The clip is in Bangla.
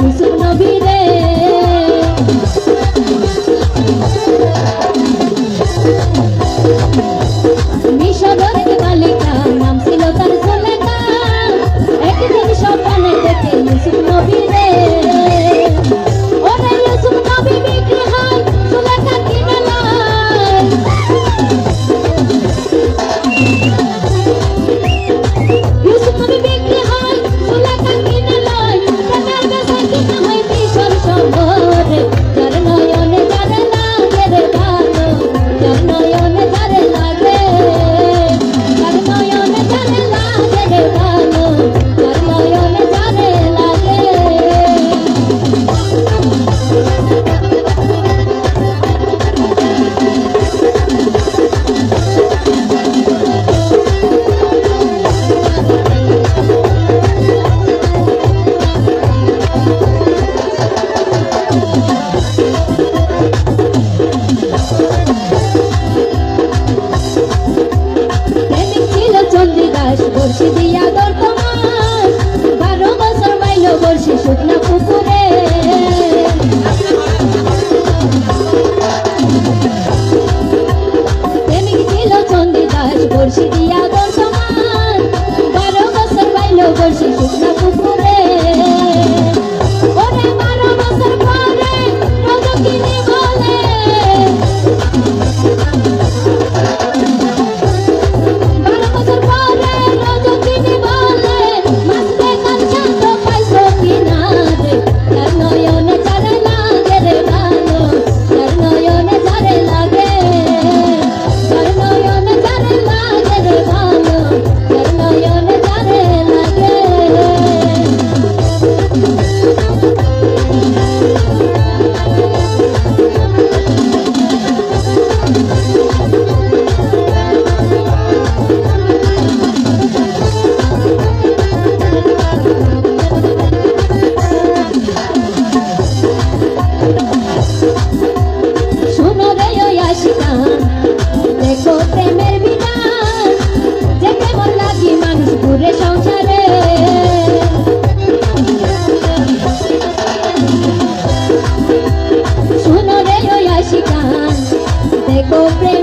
ইউসুফ নবী রে মিশরের মালিকা নাম ছিল তার জুলেখা একদিন স্বপ্নে দেখে ইউসুফ নবী রে ওরে ইউসুফ নবী বিক্রি হয় জুলেখা কিনে লয় ইউসুফ নবী বিক্রি হয় জুলেখা কিনে লয় প্রেমের বেশে কিনা হয় মিশর শহরে যার নয়নে যার লাগে রে ভালো যার নয়নে যার লাগে যার নয়নে যার লাগে রে ভালো যার নয়নে যার লাগে বর্ষি দিয়া দর্প মাস 12 বছর বাইল বর্ষি শুকনা পুকুরে প্রেমিক ছিল চন্ডিদাস বর্ষি দিয়া দর্প মাস 12 বছর বাইল বর্ষি শুকনা পুকুরে ওরে 12 বছর পরে রজকিনী বলে দেখো প্রেমের বিধান যে কেমন লাগি মানুষ ঘুরে সংসারে শুনো রে ওই আশিকান দেখো প্রেম